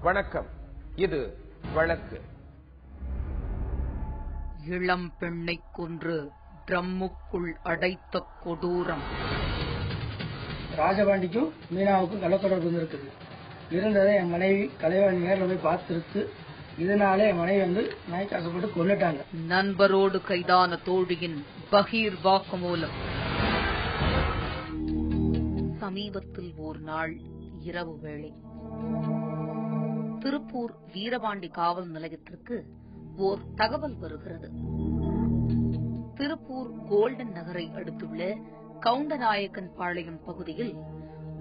வணக்கம். இது வழக்கு. இளம் பெண்ணை கொன்று ட்ரம்முக்குள் அடைத்த கொடூரம். ராஜபாண்டிக்கும் மீனாவுக்கும் கள்ளத்தொடர்பு இருக்குது. இருந்ததை என் மனைவி கலைவாணி நேரில் போய் பார்த்துருக்கு. இதனால என் மனைவி நாய்க்காசப்பட்டு கொண்டுட்டாங்க. நண்பரோடு கைதான தோழியின் பகீர் வாக்குமூலம். சமீபத்தில் ஒரு நாள் இரவு வேளை திருப்பூர் வீரபாண்டி காவல் நிலையத்திற்கு ஓர் தகவல் வருகிறது. திருப்பூர் கோல்டன் நகரை அடுத்துள்ள கவுண்டநாயக்கன் பாளையம் பகுதியில்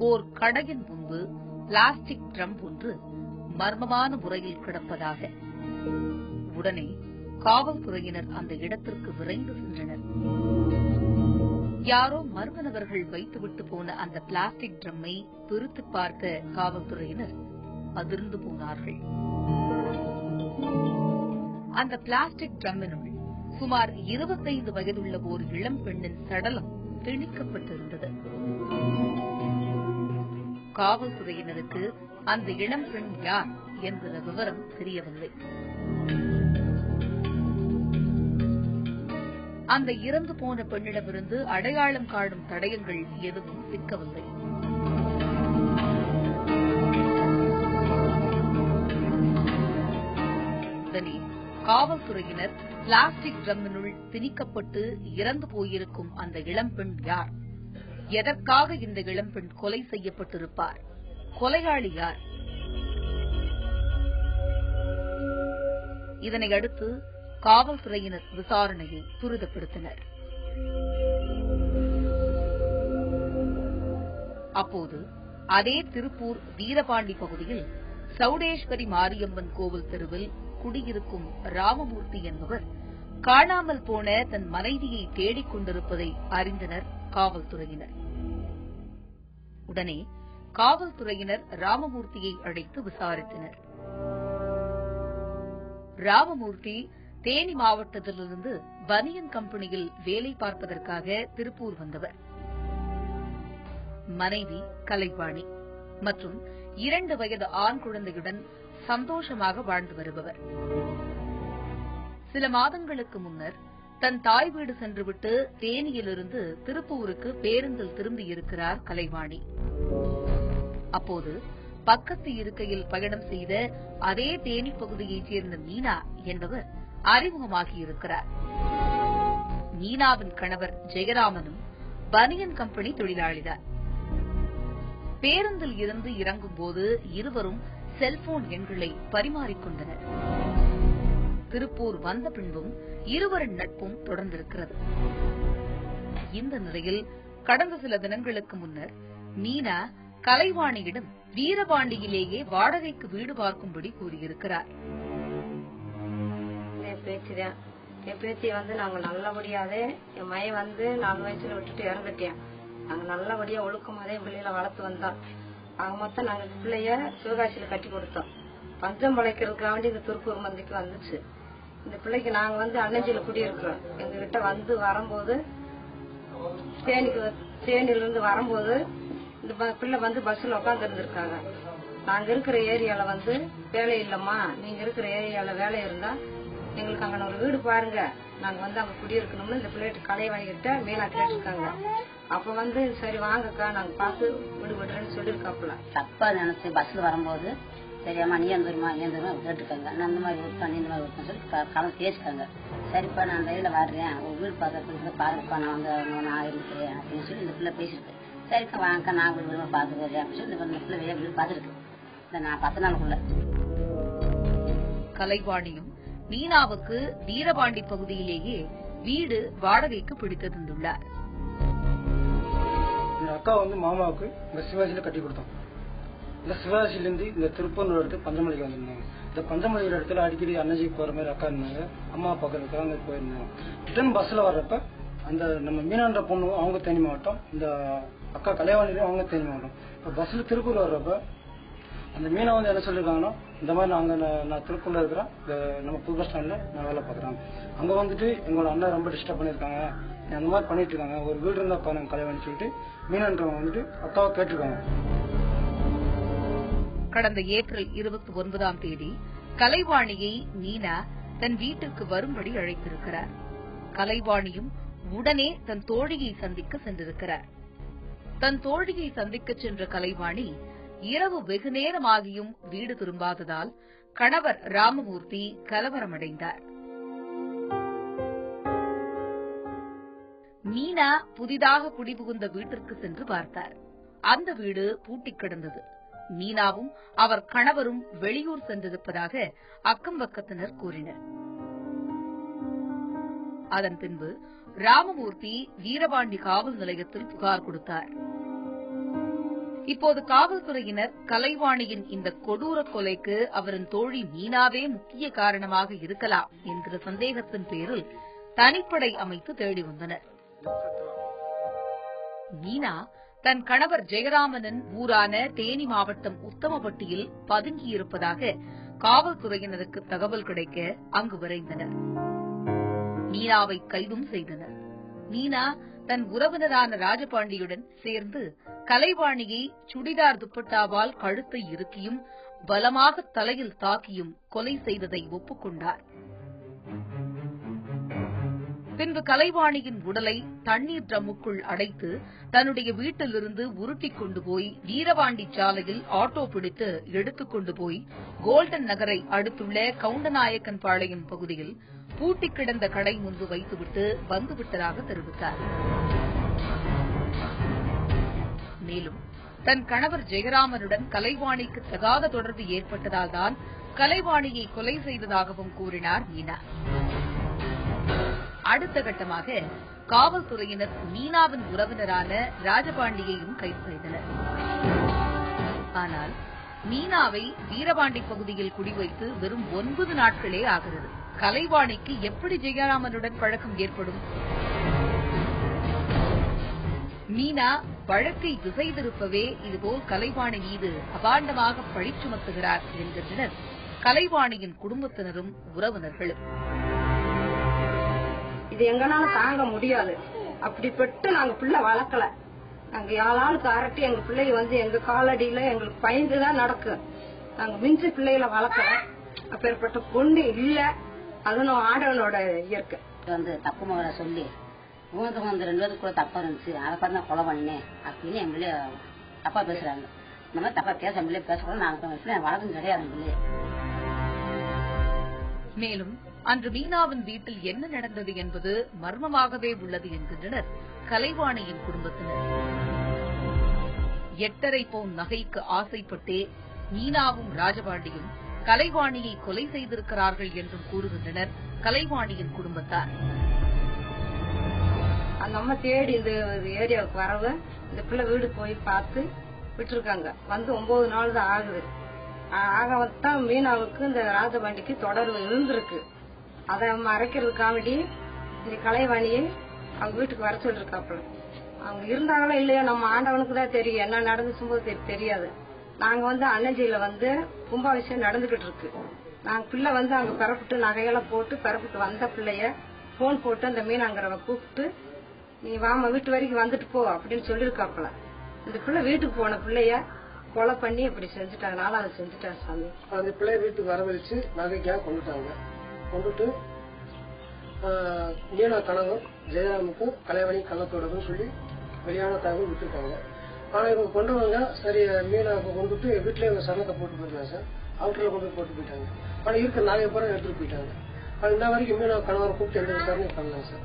ஓர் கடையின் முன்பு பிளாஸ்டிக் ட்ரம் ஒன்று மர்மமான முறையில் கிடப்பதாக. உடனே காவல்துறையினர் அந்த இடத்திற்கு விரைந்து சென்றனர். யாரோ மர்ம நபர்கள் வைத்துவிட்டு போன அந்த பிளாஸ்டிக் ட்ரம்மை பிரித்து பார்த்த காவல்துறையினர் அதிர்ந்து போனார்கள். அந்த பிளாஸ்டிக் ட்ரம்மினுள் சுமார் 25 வயதுள்ள ஓர் இளம் பெண்ணின் சடலம் திணிக்கப்பட்டிருந்தது. காவல்துறையினருக்கு அந்த இளம் பெண் யார் என்கிற விவரம் தெரியவில்லை. அந்த இறந்து போன பெண்ணிடமிருந்து அடையாளம் காணும் தடயங்கள் எதுவும் சிக்கவில்லை. உடனே காவல்துறையினர் பிளாஸ்டிக் ட்ரம்மினுள் திணிக்கப்பட்டு இறந்து போயிருக்கும் அந்த இளம்பெண் யார், எதற்காக இந்த இளம்பெண் கொலை செய்யப்பட்டிருப்பார், கொலையாளி யார், இதனை அடுத்து காவல்துறையினர் விசாரணையை துரிதப்படுத்தினர். அப்போது அதே திருப்பூர் வீரபாண்டி பகுதியில் சௌடேஸ்வரி மாரியம்மன் கோவில் தெருவில் குடியிருக்கும் ராமமூர்த்தி என்பவர் காணாமல் போன தன் மனைவியை தேடிக் கொண்டிருப்பதை அறிந்தனர் காவல்துறையினர். உடனே காவல்துறையினர் ராமமூர்த்தியை அழைத்து விசாரித்தனர். ராமமூர்த்தி தேனி மாவட்டத்திலிருந்து பனியன் கம்பெனியில் வேலை பார்ப்பதற்காக திருப்பூர் வந்தவர். மனைவி கலைவாணி மற்றும் 2 வயது ஆண் குழந்தையுடன் சந்தோஷமாக வாழ்ந்து வருபவர். சில மாதங்களுக்கு முன்னர் தன் தாய் வீடு சென்றுவிட்டு தேனியிலிருந்து திருப்பூருக்கு பேருந்தில் திரும்பியிருக்கிறார் கலைவாணி. அப்போது பக்கத்து இருக்கையில் பயணம் செய்த அதே தேனி பகுதியைச் சேர்ந்த மீனா என்பவர் அறிமுகமாகியிருக்கிறார். மீனாவின் கணவர் ஜெயராமனும் பனியன் கம்பெனி தொழிலாளிதான். பேருந்தில் இருந்து இறங்கும் போது இருவரும் செல்போன் எண்களை பரிமாறிக்கொண்டனர். திருப்பூர் வந்த பின்பும் இருவரின் நட்பும் தொடர்ந்திருக்கிறது. இந்த நிலையில் கடந்த சில தினங்களுக்கு முன்னர் மீனா கலைவாணியிடம் வீரபாண்டியிலேயே வாடகைக்கு வீடு பார்க்கும்படி கூறியிருக்கிறார். என் பேத்தி நாங்க நல்லபடியாவே என் மையம் 4 வயசுல விட்டுட்டு இறந்துட்டேன். நாங்க நல்லபடியா ஒழுக்கமாதே பிள்ளைகளை வளர்த்து வந்தோம். ஆக மொத்தம் நாங்க பிள்ளைய சிவகாசியில கட்டி கொடுத்தோம். பஞ்சம் பழைக்கிறதுக்காக வேண்டி இந்த திருப்பூர் மந்திக்கு வந்துச்சு. இந்த பிள்ளைக்கு நாங்க அன்னஞ்சியில குடியிருக்கிறோம். எங்க கிட்ட வரும்போது தேனில இருந்து வரும்போது இந்த பிள்ளை பஸ்ல உட்கார்ந்து இருந்திருக்காங்க. நாங்க இருக்கிற ஏரியால வேலை இல்லம்மா, நீங்க இருக்கிற ஏரியால வேலை இருந்தா எங்களுக்கு அங்க ஒரு வீடு பாருங்க, நாங்க அங்க குடியிருக்கணும்னு இந்த பிள்ளைகிட்ட கலைவாணிகிட்ட மீனா கேட்டிருக்காங்க. அப்ப சரி வாங்கக்கா நாங்க பார்த்து வீடு விடுறேன்னு சொல்லிருக்காப்புல. தப்பா நினைச்சு பஸ்ல வரும்போது சரியாமா நீ வந்துருமா கேட்டுக்காங்க. நான் அந்த மாதிரி ஊருக்கான் இந்த மாதிரி ஊருக்கான்னு சொல்லி கலந்து பேசிக்காங்க. சரிப்பா நான் ரயில வர்றேன், ஒரு வீடு பார்க்கறதுக்கு பாருப்பா, நான் இருக்கிறேன் அப்படின்னு சொல்லி இந்த பிள்ளை பேசிருக்கு. சரிக்கா வாங்கக்கா நான் வீடு வீடுமா பாத்துக்கிறேன் அப்படின்னு சொல்லி இந்த பிள்ளை வெளியே வீடு பார்த்துருக்கு. நான் 10 நாளுக்குள்ள. கலைவாணியும் மீனாவுக்கு வீரபாண்டி பகுதியிலேயே வீடு வாடகைக்கு பிடித்து தந்துள்ளார். அக்கா மாமாவுக்கு இந்த சிவாஜியில கட்டி கொடுத்தோம். இந்த சிவாஜியிலிருந்து இந்த திருப்பூர் இடத்து பஞ்சமலைக்கு வந்திருந்தாங்க. இந்த பஞ்சமலை இடத்துல அடிக்கடி அன்னஜிக்கு போற மாதிரி அக்கா இருந்தாங்க. அம்மா பார்க்கறதுக்காக போயிருந்தாங்க. ரிட்டர்ன் பஸ்ல வர்றப்ப அந்த நம்ம மீனான்ற பொண்ணு அவங்க தேனி மாவட்டம், இந்த அக்கா கலைவாணியும் அவங்க தேனி மாவட்டம். இப்போ பஸ்ல திருப்பூர் வர்றப்ப அந்த மீனா என்ன சொல்லிருக்காங்கன்னா, இந்த மாதிரி நான் திருப்பூர்ல இருக்கிறேன், நம்ம புது பஸ் ஸ்டாண்ட்ல நான் வேலை பார்க்குறேன். அங்க எங்களோட அண்ணன் ரொம்ப டிஸ்டர்ப் பண்ணிருக்காங்க, அந்த மாதிரி பண்ணிட்டு இருக்காங்க, ஒரு வீடு இருந்தா பாருங்க கலைவாணி சொல்லிட்டு மீனான்றவங்க அக்காவை கேட்டிருக்காங்க. கடந்த ஏப்ரல் 29ஆம் தேதி கலைவாணியை மீனா தன் வீட்டுக்கு வரும்படி அழைத்திருக்கிறார். கலைவாணியும் உடனே தன் தோழியை சந்திக்க சென்றிருக்கிறார். தன் தோழியை சந்திக்க சென்ற கலைவாணி இரவு வெகுநேரமாகியும் வீடு திரும்பாததால் கணவர் ராமமூர்த்தி கலவரமடைந்தார். மீனா புதிதாக குடிபுகுந்த வீட்டிற்கு சென்று பார்த்தார். அந்த வீடு பூட்டிக் கிடந்தது. மீனாவும் அவர் கணவரும் வெளியூர் சென்றிருப்பதாக அக்கம் பக்கத்தினர் கூறினர். அதன் பின்பு ராமமூர்த்தி வீரபாண்டி காவல் நிலையத்தில் புகார் கொடுத்தார். இப்போது காவல்துறையினர் கலைவாணியின் இந்த கொடூர கொலைக்கு அவரின் தோழி மீனாவே முக்கிய காரணமாக இருக்கலாம் என்கிற சந்தேகத்தின் பேரில் தனிப்படை அமைத்து தேடி வந்தனர். மீனா தன் கணவர் ஜெயராமனின் ஊரான தேனி மாவட்டம் உத்தமபட்டியில் பதுங்கியிருப்பதாக காவல்துறையினருக்கு தகவல் கிடைக்க அங்கு விரைந்தனர். மீனாவை கைதும் செய்தனர். மீனா தன் உறவினரான ராஜபாண்டியுடன் சேர்ந்து கலைவாணியை சுடிதார் துப்பட்டாவால் கழுத்தை இறுக்கியும் பலமாக தலையில் தாக்கியும் கொலை செய்ததை ஒப்புக்கொண்டார். பின்பு கலைவாணியின் உடலை தண்ணீர் ட்ரம்முக்குள் அடைத்து தன்னுடைய வீட்டிலிருந்து உருட்டிக் கொண்டு போய் வீரபாண்டி சாலையில் ஆட்டோ பிடித்து எடுத்துக் கொண்டு போய் கோல்டன் நகரை அடுத்துள்ள கவுண்டநாயக்கன் பாளையம் பகுதியில் பூட்டிக் கிடந்த கடை முன்பு வைத்துவிட்டு வந்துவிட்டதாக தெரிவித்தார். மேலும் தன் கணவர் ஜெயராமனுடன் கலைவாணிக்கு தகாத தொடர்பு ஏற்பட்டதால் தான் கலைவாணியை கொலை செய்ததாகவும் கூறினார் மீனா. அடுத்த கட்டமாக காவல்துறையினர் மீனாவின் உறவினரான ராஜபாண்டியையும் கைது செய்தனர். ஆனால் மீனாவை வீரபாண்டி பகுதியில் குடிவைத்து வெறும் 9 நாட்களே ஆகிறது. கலைவாணிக்கு எப்படி ஜெயராமனுடன் பழக்கம் ஏற்படும்? மீனா வழக்கை திசை திருப்பவே இதுபோல் கலைவாணி மீது அபாண்டமாக பழி சுமத்துகிறார் என்கின்றனர் கலைவாணியின் குடும்பத்தினரும் உறவினர்களும். இது எங்கனால தாங்க முடியாது. அப்படிப்பட்டு நாங்க பிள்ளை வளர்க்கல. நாங்க யாராளுக்கு அரட்டி எங்க பிள்ளைங்க வந்து எங்க காலடியில எங்களுக்கு பயந்துதான் நடக்கும். நாங்க மிஞ்சி பிள்ளைகளை வளர்க்கல. அப்பேற்பட்ட பொண்ணு இல்ல. அதுவும் ஆடவனோட இயற்கை வந்து தப்பு மகளை சொல்லி இவங்க வந்து 2 பேருக்குள்ள தப்பா இருந்துச்சு, அதை பார்த்து நான் கொலை பண்ணேன் அப்படின்னு என் பிள்ளைய தப்பா பேசுறாங்க. இந்த மாதிரி தப்பா பேச பிள்ளைய பேசக்கூட நாங்க வழக்கம் கிடையாது பிள்ளைய. மேலும் அன்று மீனாவின் வீட்டில் என்ன நடந்தது என்பது மர்மமாகவே உள்ளது என்கின்றனர் கலைவாணியின் குடும்பத்தினர். 8.5 பவுன் நகைக்கு ஆசைப்பட்டே மீனாவும் ராஜபாண்டியும் கலைவாணியை கொலை செய்திருக்கிறார்கள் என்றும் கூறுகின்றனர் கலைவாணியின் குடும்பத்தார். அந்த அம்மா தேடி இந்த ஏரியாவுக்கு வரவு இந்த பிள்ளை வீடு போய் பார்த்து விட்டுருக்காங்க. வந்து 9 நாள் தான் ஆகுது. ஆகத்தான் மீனாவுக்கு இந்த ராஜபாண்டிக்கு தொடர்பு இருந்திருக்கு. அதை மறைக்கிறதுக்காண்டி இந்த கலைவாணியை அவங்க வீட்டுக்கு வர சொல்லிருக்காப்புல. அவங்க இருந்தாங்களோ இல்லையோ நம்ம ஆண்டவனுக்கு தான் தெரியும். என்ன நடந்துச்சும் போது தெரியாது. நாங்க வந்து அன்னஞ்சியில வந்து கும்பாபிஷேகம் நடந்துகிட்டு இருக்கு. நாங்க பிள்ளை வந்து அங்க பிறப்பிட்டு நகையெல்லாம் போட்டு பிறப்பிட்டு வந்த பிள்ளைய போன் போட்டு அந்த மீனாங்கிறவ கூப்பிட்டு நீ வாமா வீட்டு வரைக்கும் வந்துட்டு போ அப்படின்னு சொல்லிருக்காப்புல. இந்த பிள்ளை வீட்டுக்கு போன பிள்ளைய கொலை பண்ணி இப்படி செஞ்சுட்டாங்க. 4வது செஞ்சுட்டாங்க சாமி. அந்த பிள்ளைய வீட்டுக்கு வரவழைச்சு நகைக்காக கொண்டுட்டாங்க. கொண்டுட்டு மீனா கணவன் ஜெயராமுக்கும் கலைவாணி கள்ளத்தோடதும் சொல்லி வெளியான தகவல் விட்டுருக்காங்க. ஆனா இவங்க கொண்டவங்க சரி மீனாவுக்கு கொண்டுட்டு வீட்டுல இவங்க சரணத்தை போட்டு போயிருக்காங்க சார். அவுட்டர்ல கொண்டு போட்டு போயிட்டாங்க. ஆனா இருக்க நகைய பூரா எடுத்துட்டு போயிட்டாங்க. இந்த வரைக்கும் மீனா கணவரை கூப்பிட்டு எந்த விசாரணையும் பண்ணலாம் சார்.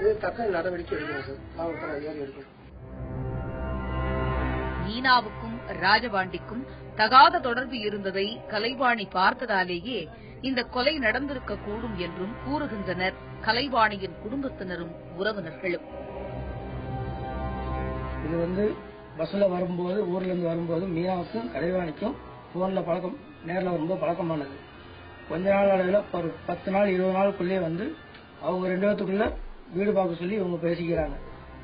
இது தக்க நடவடிக்கை எடுக்கணும் சார். அவங்களுக்கு அதிகாரி எடுக்கணும். மீனாவுக்கும் ராஜபாண்டிக்கும் தகாத தொடர்பு இருந்ததை கலைவாணி பார்த்ததாலேயே இந்த கொலை நடந்திருக்க கூடும் என்றும் கூறுகின்றனர் கலைவாணியின் குடும்பத்தினரும் உறவினர்களும். இது வந்து பஸ்ல வரும்போது ஊர்ல இருந்து வரும்போது மீனாவுக்கும் கலைவாணிக்கும் போன்ல பழக்கம், நேரில் வரும்போது பழக்கமானது. கொஞ்ச நாள் அளவில் ஒரு 10 நாள் 20 நாளுக்குள்ளே வந்து அவங்க 2 பேத்துக்குள்ள வீடு பார்க்க சொல்லி இவங்க பேசிக்கிறாங்க.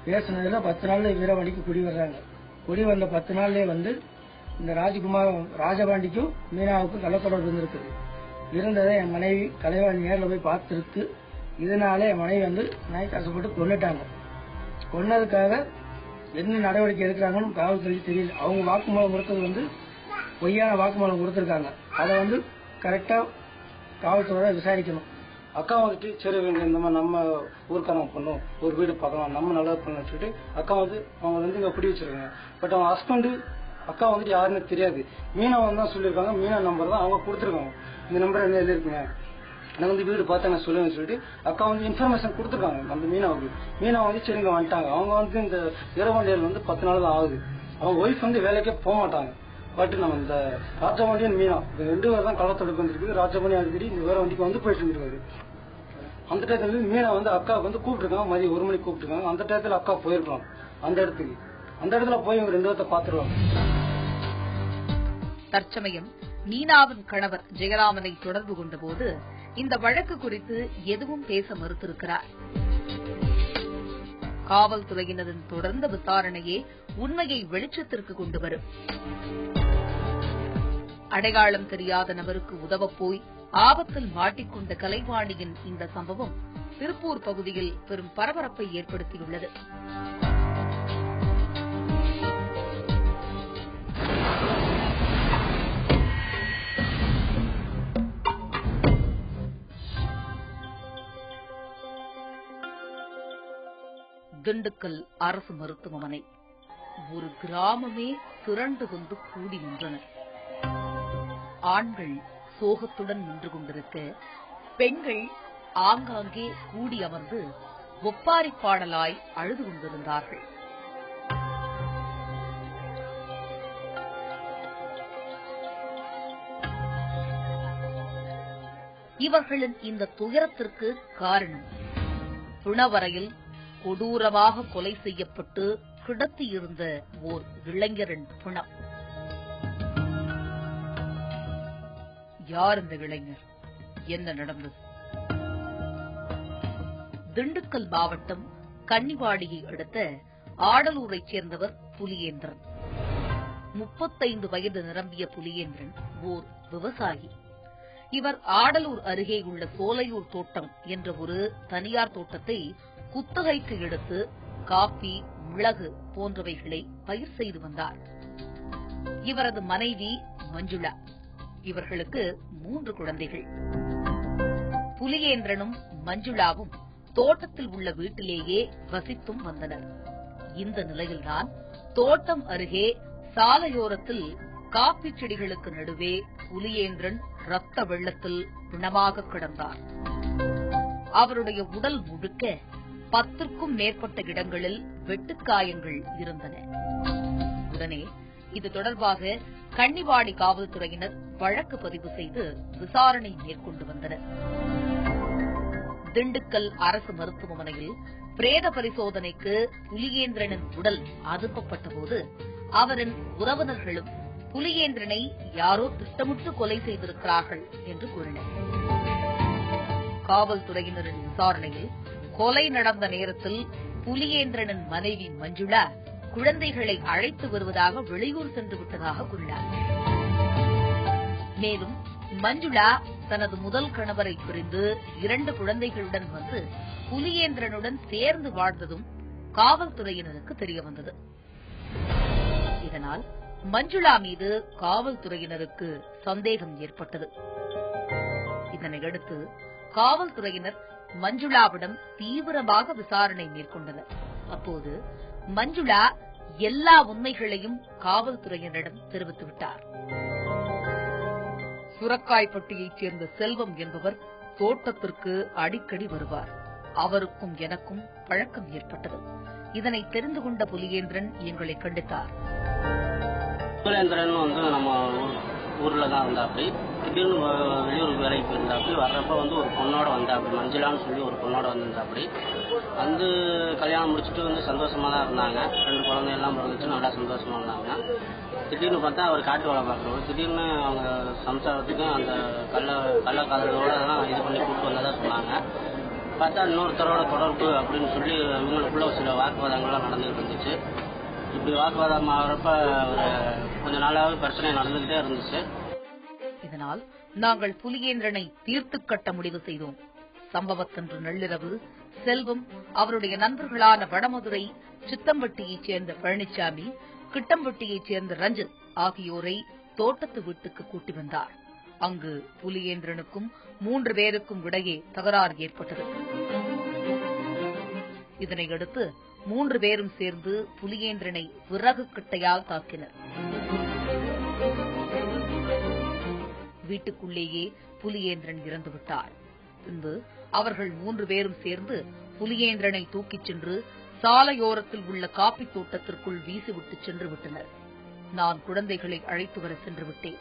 பேசினதுல 10 நாள்ல வீரபாண்டிக்கு குடி வர்றாங்க. குடி வந்த 10 நாள்லயே வந்து இந்த ராஜபாண்டிக்கும் மீனாவுக்கும் கள்ளத்தொடர்பு இருந்திருக்குது. இருந்ததை என் மனைவி கலைவாணி நேரில் போய் பார்த்துருக்கு. இதனால என் மனைவி வந்து நாய் கஷ்டப்பட்டு கொண்டுட்டாங்க. கொன்னதுக்காக என்ன நடவடிக்கை எடுக்கிறாங்கன்னு காவல்துறைக்கு தெரியல. அவங்க வாக்குமூலம் இருக்கிறது வந்து பொய்யான வாக்குமூலம் கொடுத்துருக்காங்க. அதை வந்து கரெக்டா காவல்துறை விசாரிக்கணும். அக்கா வந்துட்டு சரி இந்த மாதிரி நம்ம ஊருக்கான பண்ணும் ஒரு வீடு பார்க்கலாம் நம்ம நல்லா பண்ணு சொல்லிட்டு அக்கா வந்து அவங்க வந்து இங்க பிடி வச்சிருக்காங்க. பட் அவங்க ஹஸ்பண்ட் அக்கா வந்துட்டு யாருன்னு தெரியாது. மீனா தான் சொல்லியிருக்காங்க. மீனா நம்பர் தான் அவங்க கொடுத்துருக்காங்க. இந்த நம்பர் என்ன எழுதிருக்குங்க எனக்கு வந்து வீடு பார்த்தா நான் சொல்லுவேன்னு சொல்லிட்டு அக்கா வந்து இன்ஃபர்மேஷன் கொடுத்துருக்காங்க அந்த மீனாவுக்கு. மீனா வந்து சரிங்க வந்துட்டாங்க. அவங்க வந்து இந்த வீரபாண்டியல் வந்து 10 நாள் தான் ஆகுது. அவங்க ஒய்ஃப் வந்து வேலைக்கே போக மாட்டாங்க. பட் நம்ம இந்த ராஜபாண்டியன் மீனா இந்த 2 பேர் தான் களத்தொடுப்பு வந்துருக்கு. ராஜபாண்டியன் அடிக்கடி இந்த வேற வண்டிக்கு வந்து போயிட்டு இருந்திருக்காரு. அந்த டயத்துல மீனா வந்து அக்காவுக்கு வந்து கூப்பிட்டுருக்காங்க. மதியம் 1 மணிக்கு கூப்பிட்டுருக்காங்க. அந்த டயத்துல அக்கா போயிருக்கலாம் அந்த இடத்துல போய் இவங்க 2 பேர்த்த பாத்துருவாங்க. தற்சமயம் மீனாவின் கணவர் ஜெயராமனை தொடர்பு கொண்டபோது இந்த வழக்கு குறித்து எதுவும் பேச மறுத்திருக்கிறார். காவல்துறையினரின் தொடர்ந்த விசாரணையே உண்மையை வெளிச்சத்திற்கு கொண்டு வரும். அடையாளம் தெரியாத நபருக்கு உதவப் போய் ஆபத்தில் மாட்டிக்கொண்ட கலைவாணியின் இந்த சம்பவம் திருப்பூர் பகுதியில் பெரும் பரபரப்பை ஏற்படுத்தியுள்ளது. திண்டுக்கல் அரசு மருத்துவமனை ஒரு கிராமமே திரண்டு கொண்டு கூடி நின்றனர். ஆண்கள் சோகத்துடன் நின்று கொண்டிருக்க பெண்கள் ஆங்காங்கே கூடி அமர்ந்து ஒப்பாரி பாடலாய் அழுது கொண்டிருந்தார்கள். இவர்களின் இந்த துயரத்திற்கு காரணம் புணவரையில் கொடூரமாக கொலை செய்யப்பட்டு கிடத்தியிருந்த ஓர் இளைஞரின் பிணம். யார் இந்த இளைஞர்? என்ன நடந்தது? திண்டுக்கல் மாவட்டம் கன்னிவாடியை அடுத்த ஆடலூரைச் சேர்ந்தவர் புலியேந்திரன். 35 வயது நிரம்பிய புலியேந்திரன் ஓர் விவசாயி. இவர் ஆடலூர் அருகே உள்ள சோலையூர் தோட்டம் என்ற ஒரு தனியார் தோட்டத்தை குத்தகைக்கு எடுத்து காபி, மிளகு போன்றவைகளை பயிர் செய்து வந்தார். இவரது மனைவி மஞ்சுளா. இவர்களுக்கு 3 குழந்தைகள். புலியேந்திரனும் மஞ்சுளாவும் தோட்டத்தில் உள்ள வீட்டிலேயே வசித்தும் வந்தனர். இந்த நிலையில்தான் தோட்டம் அருகே சாலையோரத்தில் காப்பி செடிகளுக்கு நடுவே புலியேந்திரன் ரத்த வெள்ளத்தில் பிணமாக கிடந்தார். அவருடைய உடல் முழுக்க 10க்கும் மேற்பட்ட இடங்களில் வெட்டுக்காயங்கள் இருந்தன. உடனே இது தொடர்பாக கன்னிவாடி காவல்துறையினர் வழக்கு பதிவு செய்து விசாரணை மேற்கொண்டு வந்தனர். திண்டுக்கல் அரசு மருத்துவமனையில் பிரேத பரிசோதனைக்கு புலியேந்திரனின் உடல் அனுப்பப்பட்டபோது அவரின் உறவினர்களும் புலியேந்திரனை யாரோ திட்டமிட்டு கொலை செய்திருக்கிறார்கள் என்று கூறினர். காவல்துறையினரின் விசாரணையில் கொலை நடந்த நேரத்தில் புலியேந்திரனின் மனைவி மஞ்சுளா குழந்தைகளை அழைத்து வருவதாக வெளியூர் சென்று விட்டதாக கூறினார். மேலும் மஞ்சுளா தனது முதல் கணவரை பிரிந்து 2 குழந்தைகளுடன் வந்து புலியேந்திரனுடன் சேர்ந்து வாழ்ந்ததும் காவல்துறையினருக்கு தெரியவந்தது. இதனால் மஞ்சுளா மீது காவல்துறையினருக்கு சந்தேகம் ஏற்பட்டது. இதனையடுத்து காவல்துறையினர் மஞ்சுளாவிடம் தீவிரமாக விசாரணை மேற்கொண்டனர். அப்போது மஞ்சுளா எல்லா உண்மைகளையும் காவல்துறையினரிடம் தெரிவித்துவிட்டார். சுரக்காய்பட்டியைச் சேர்ந்த செல்வம் என்பவர் தோட்டத்திற்கு அடிக்கடி வருவார். அவருக்கும் எனக்கும் பழக்கம் ஏற்பட்டது. இதனை தெரிந்து கொண்ட புலியேந்திரன் எங்களை கண்டித்தார். புலியேந்திரன் வந்து நம்ம ஊர்ல தான் இருந்தாப்படி, திடீர்னு வெளியூருக்கு வேலைக்கு போயிருந்தாப்படி, வர்றப்ப வந்து ஒரு பொண்ணோட வந்தாப்படி, மஞ்சுளான்னு சொல்லி ஒரு பொண்ணோட வந்திருந்தாப்படி. வந்து கல்யாணம் முடிச்சுட்டு வந்து சந்தோஷமா தான் இருந்தாங்க. 2 குழந்தையெல்லாம் பிறந்துச்சு, நல்லா சந்தோஷமா இருந்தாங்க. திடீர்னு பார்த்தா அவர் காட்டு வேலை பார்க்குறவர் திடீர்னு அவங்க சம்சாரத்துக்கு அந்த கள்ளக்காதலோட தான் இது பண்ணி கூப்பிட்டு வந்ததாக சொன்னாங்க. பார்த்தா இன்னொருத்தரோட தொடர்பு அப்படின்னு சொல்லி இவங்களுக்குள்ள சில வாக்குவாதங்கள்லாம் நடந்துகிட்டு இருந்துச்சு. இப்படி வாக்குவாதம் ஆகிறப்ப ஒரு கொஞ்ச நாளாவது பிரச்சனை நடந்துகிட்டே இருந்துச்சு. இதனால் நாங்கள் புலியேந்திரனை தீர்த்து கட்ட முடிவு செய்தோம். சம்பவத்தன்று நள்ளிரவு செல்வம் அவருடைய நண்பர்களான வடமதுரை சித்தம்பட்டியைச் சேர்ந்த பழனிசாமி, கிட்டம்பட்டியைச் சேர்ந்த ரஞ்சித் ஆகியோரை தோட்டத்து வீட்டுக்கு கூட்டி வந்தார். அங்கு புலியேந்திரனுக்கும் 3 பேருக்கும் இடையே தகராறு ஏற்பட்டது. இதனையடுத்து 3 பேரும் சேர்ந்து புலியேந்திரனை விறகு கட்டையால் தாக்கினர். வீட்டுக்குள்ளேயே புலியேந்திரன் இறந்துவிட்டார். பின்பு அவர்கள் 3 பேரும் சேர்ந்து புலியேந்திரனை தூக்கிச் சென்று சாலையோரத்தில் உள்ள காப்பி தோட்டத்திற்குள் வீசிவிட்டு சென்று விட்டனர். நான் குழந்தைகளை அழைத்து வர சென்று விட்டேன்.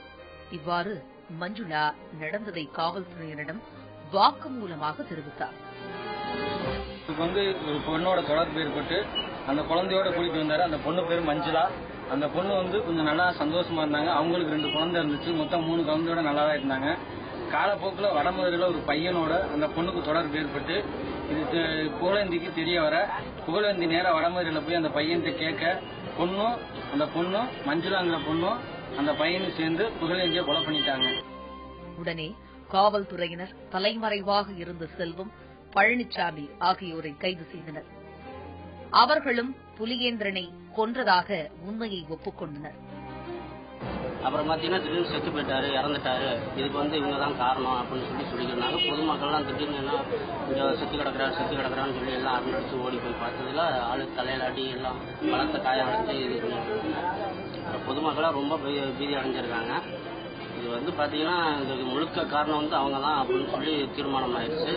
இவ்வாறு மஞ்சுளா நடந்ததை காவல்துறையினரிடம் வாக்குமூலமாக தெரிவித்தார். ஒரு பொண்ணோட தொடர்பு ஏற்பட்டு அந்த குழந்தையோட கூட்டிட்டு வந்தாரு. அந்த பொண்ணு பேரு மஞ்சுளா. அந்த பொண்ணு கொஞ்சம் நல்லா சந்தோஷமா இருந்தாங்க. அவங்களுக்கு 2 குழந்தை இருந்துச்சு. மொத்தம் 3 குழந்தையோட நல்லா தான் இருந்தாங்க. காலப்போக்கில் வடமதுரையில் ஒரு பையனோட அந்த பொண்ணுக்கு தொடர்பு ஏற்பட்டு இது புகழேந்திக்கு தெரிய வர புகழேந்தி நேரம் வடமதுரையில் போய் அந்த பையன்கிட்ட கேட்க அந்த பொண்ணும் மஞ்சுளாங்கிற பொண்ணும் அந்த பையனும் சேர்ந்து புகழேந்தியை கொலை பண்ணிட்டாங்க. உடனே காவல்துறையினர் தலைமறைவாக இருந்த செல்வம், பழனிசாமி ஆகியோரை கைது செய்தனர். அவர்களும் புலியேந்திரனை கொன்றதாக உண்மையை ஒப்புக்கொண்டனர். அப்புறம் பார்த்தீங்கன்னா திடீர்னு செத்து போயிட்டாரு, இறந்துட்டாரு, இதுக்கு இவங்க தான் காரணம் அப்படின்னு சொல்லிக்கிறாங்க. பொதுமக்கள்லாம் திடீர்னு இங்கே செத்து கிடக்குறான்னு சொல்லி எல்லாம் அரண்டடிச்சு ஓடி போய் பார்த்ததுல ஆளு தலையிலாட்டி எல்லாம் பலத்த காயம் அடைஞ்சு இது பொதுமக்களாக ரொம்ப பீதி அடைஞ்சிருக்காங்க. இது பார்த்தீங்கன்னா இதுக்கு முழுக்க காரணம் அவங்க தான் அப்படின்னு சொல்லி தீர்மானம் ஆயிடுச்சு.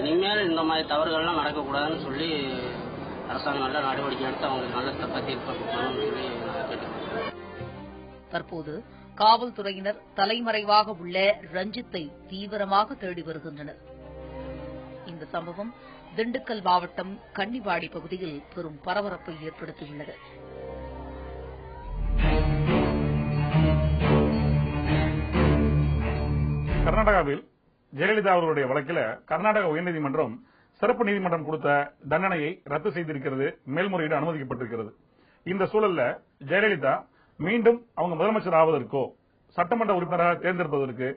இனிமேல் இந்த மாதிரி தவறுகள்லாம் நடக்கக்கூடாதுன்னு சொல்லி அரசாங்கம் நல்ல நடவடிக்கை எடுத்து அவங்க நல்ல தக்க தீர்ப்பு கொடுக்கணும்னு சொல்லி கேட்டுக்கிறேன். தற்போது காவல்துறையினர் தலைமறைவாக உள்ள ரஞ்சித்தை தீவிரமாக தேடி வருகின்றனர். இந்த சம்பவம் திண்டுக்கல் மாவட்டம் கன்னிவாடி பகுதியில் பெரும் பரபரப்பை ஏற்படுத்தியுள்ளது. கர்நாடகாவில் ஜெயலலிதா அவர்களுடைய வழக்கில் கர்நாடக உயர்நீதிமன்றம் சிறப்பு நீதிமன்றம் கொடுத்த தண்டனையை ரத்து செய்திருக்கிறது. மேல்முறையீடு அனுமதிக்கப்பட்டிருக்கிறது. இந்த சூழல்ல ஜெயலலிதா மீண்டும் அவங்க முதலமைச்சர் ஆவதற்கோ சட்டமன்ற உறுப்பினராக தேர்ந்தெடுப்பதற்கு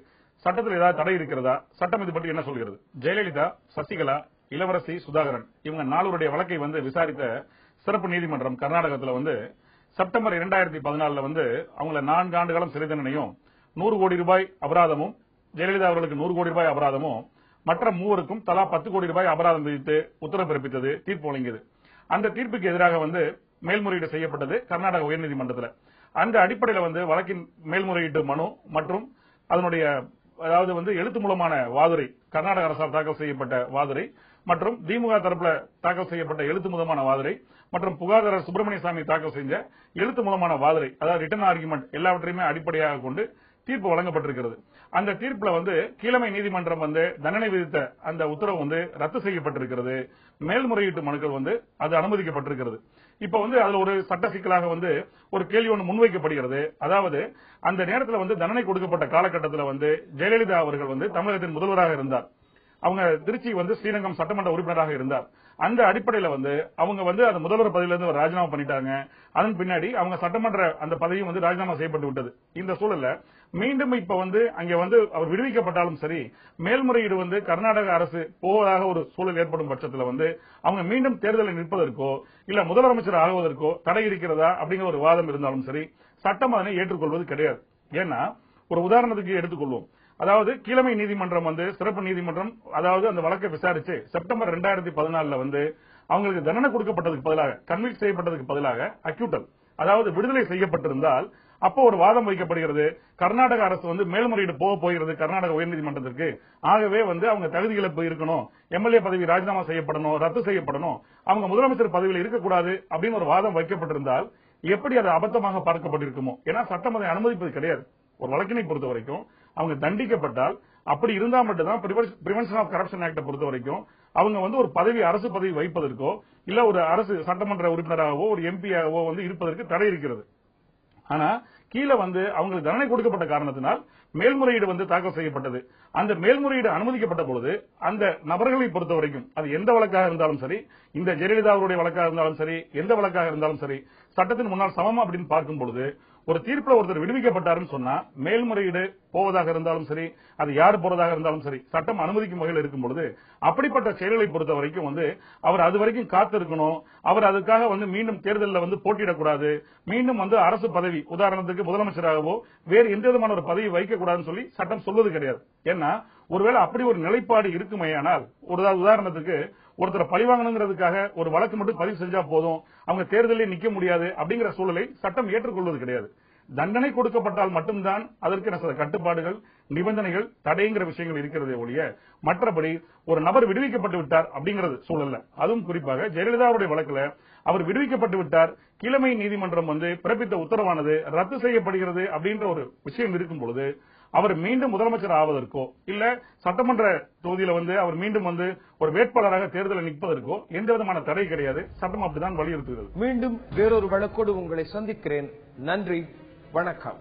சட்டத்தில் ஏதாவது தடை இருக்கிறதா? சட்டம் இது பற்றி என்ன சொல்கிறது? ஜெயலலிதா, சசிகலா, இளவரசி சுதாகரன் இவங்க 4 வழக்கை விசாரித்த சிறப்பு நீதிமன்றம் கர்நாடகத்தில் செப்டம்பர் 2014 அவங்கள 4 ஆண்டு காலம் சிறை தண்டனையும் 100 கோடி ரூபாய் அபராதமும், ஜெயலலிதா அவர்களுக்கு 100 கோடி ரூபாய் அபராதமும், மற்ற 3 தலா 10 கோடி ரூபாய் அபராதம் விதித்து உத்தரவு பிறப்பித்தது, தீர்ப்பு வழங்கியது. அந்த தீர்ப்புக்கு எதிராக மேல்முறையீடு செய்யப்பட்டது கர்நாடக உயர்நீதிமன்றத்தில். அந்த அடிப்படையில் வழக்கின் மேல்முறையீட்டு மனு மற்றும் அதனுடைய எழுத்து மூலமான வாதுரை, கர்நாடக அரசால் தாக்கல் செய்யப்பட்ட வாதுரை மற்றும் திமுக தரப்புல தாக்கல் செய்யப்பட்ட எழுத்து மூலமான வாதுரை மற்றும் புகார்தாரர் சுப்பிரமணியசாமி தாக்கல் செஞ்ச எழுத்து மூலமான வாதுரை, அதாவது ரிட்டன் ஆர்குமெண்ட் எல்லாவற்றையுமே அடிப்படையாக கொண்டு தீர்ப்பு வழங்கப்பட்டிருக்கிறது. அந்த தீர்ப்புல கீழமை நீதிமன்றம் தண்டனை விதித்த அந்த உத்தரவு ரத்து செய்யப்பட்டிருக்கிறது. மேல்முறையீட்டு மனுக்கள் அது அனுமதிக்கப்பட்டிருக்கிறது. இப்ப அதுல ஒரு சட்ட சிக்கலாக ஒரு கேள்வி ஒன்று முன்வைக்கப்படுகிறது. அதாவது அந்த நேரத்தில் தண்டனை கொடுக்கப்பட்ட காலகட்டத்தில் ஜெயலலிதா அவர்கள் தமிழகத்தின் முதல்வராக இருந்தார். அவங்க திருச்சி ஸ்ரீரங்கம் சட்டமன்ற உறுப்பினராக இருந்தார். அந்த அடிப்படையில் அவங்க அந்த முதல்வர் பதவியிலிருந்து ராஜினாமா பண்ணிட்டாங்க. அதன் பின்னாடி அவங்க சட்டமன்ற அந்த பதவியும் ராஜினாமா செய்யப்பட்டு விட்டது. இந்த சூழல்ல மீண்டும் இப்ப அங்கே அவர் விடுவிக்கப்பட்டாலும் சரி, மேல்முறையீடு கர்நாடக அரசு போவதாக ஒரு சூழல் ஏற்படும் பட்சத்தில் அவங்க மீண்டும் தேர்தலில் நிற்பதற்கோ இல்ல முதலமைச்சர் ஆகுவதற்கோ தடை இருக்கிறதா அப்படிங்கிற ஒரு வாதம் இருந்தாலும் சரி, சட்டம் அதனை ஏற்றுக்கொள்வது கிடையாது. ஏன்னா ஒரு உதாரணத்துக்கு எடுத்துக்கொள்வோம். அதாவது கீழமை நீதிமன்றம் சிறப்பு நீதிமன்றம் அந்த வழக்கை விசாரிச்சு செப்டம்பர் 2014 அவங்களுக்கு தண்டனை கொடுக்கப்பட்டதுக்கு பதிலாக, கன்விக்ட் செய்யப்பட்டதுக்கு பதிலாக அக்யூட்டல், அதாவது விடுதலை செய்யப்பட்டிருந்தால் அப்போ ஒரு வாதம் வைக்கப்படுகிறது. கர்நாடக அரசு மேல்முறையீடு போக போகிறது கர்நாடக உயர்நீதிமன்றத்திற்கு. ஆகவே அவங்க தகுதி இழப்பு இருக்கணும், எம்எல்ஏ பதவி ராஜினாமா செய்யப்படணும், ரத்து செய்யப்படணும், அவங்க முதலமைச்சர் பதவியில் இருக்கக்கூடாது அப்படின்னு ஒரு வாதம் வைக்கப்பட்டிருந்தால் எப்படி அது அபத்தமாக பார்க்கப்பட்டிருக்குமோ? ஏன்னா சட்டம் அதை அனுமதிப்பது கிடையாது. ஒரு வழக்கினை பொறுத்த வரைக்கும் அவங்க தண்டிக்கப்பட்டால் அப்படி இருந்தா மட்டும்தான் பிரிவென்ஷன் ஆஃப் கரப்ஷன் ஆக்ட பொறுத்த வரைக்கும் அவங்க ஒரு பதவி, அரசு பதவி வைப்பதற்கோ இல்ல ஒரு அரசு சட்டமன்ற உறுப்பினராகவோ ஒரு எம்பியாகவோ இருப்பதற்கு தடை இருக்கிறது. ஆனா கீழே அவங்களுக்கு தண்டனை கொடுக்கப்பட்ட காரணத்தினால் மேல்முறையீடு தாக்கல் செய்யப்பட்டது. அந்த மேல்முறையீடு அனுமதிக்கப்பட்ட பொழுது அந்த நபர்களை பொறுத்த வரைக்கும் அது எந்த வழக்காக இருந்தாலும் சரி, இந்த ஜெயலலிதா அவருடைய வழக்காக இருந்தாலும் சரி, எந்த வழக்காக இருந்தாலும் சரி, சட்டத்தின் முன்னால் சமமா அப்படின்னு பார்க்கும் பொழுது ஒரு தீர்ப்புல ஒருத்தர் விடுவிக்கப்பட்டாருன்னு சொன்னா மேல்முறையீடு போவதாக இருந்தாலும் சரி, அது யார் போறதாக இருந்தாலும் சரி, சட்டம் அனுமதிக்கும் வகையில் இருக்கும் பொழுது அப்படிப்பட்ட செயல்களை பொறுத்த வரைக்கும் அவர் அது வரைக்கும் காத்திருக்கணும். அவர் அதுக்காக மீண்டும் தேர்தலில் போட்டியிடக்கூடாது. மீண்டும் அரசு பதவி, உதாரணத்துக்கு முதலமைச்சராகவோ வேறு எந்த விதமான ஒரு பதவி வைக்கக்கூடாதுன்னு சொல்லி சட்டம் சொல்வது கிடையாது. ஏன்னா ஒருவேளை அப்படி ஒரு நிலைப்பாடு இருக்குமேயானால், உதாரணத்துக்கு ஒருத்தரை பழிவாங்கணுங்கிறதுக்காக ஒரு வழக்கு மட்டும் பதிவு செஞ்சா போதும், அவங்க தேர்தலில் நிக்க முடியாது அப்படிங்கிற சூழலை சட்டம் ஏற்றுக்கொள்வது கிடையாது. தண்டனை கொடுக்கப்பட்டால் மட்டும்தான் அதற்கு சில கட்டுப்பாடுகள், நிபந்தனைகள், தடைங்கிற விஷயங்கள் இருக்கிறதே ஒழிய மற்றபடி ஒரு நபர் விடுவிக்கப்பட்டு விட்டார் அப்படிங்கிறது சூழல்ல. அதுவும் குறிப்பாக ஜெயலலிதாவுடைய வழக்குல அவர் விடுவிக்கப்பட்டு விட்டார், கீழமை நீதிமன்றம் பிறப்பித்த உத்தரவானது ரத்து செய்யப்படுகிறது அப்படின்ற ஒரு விஷயம் இருக்கும் பொழுது அவர் மீண்டும் முதலமைச்சர் ஆவதற்கோ இல்ல சட்டமன்ற தொகுதியில அவர் மீண்டும் ஒரு வேட்பாளராக தேர்தலில் நிற்பதற்கோ எந்த விதமான தடை கிடையாது. சட்டம் அப்படிதான் வலியுறுத்துகிறது. மீண்டும் வேறொரு வழக்கோடு உங்களை சந்திக்கிறேன். நன்றி, வணக்கம்.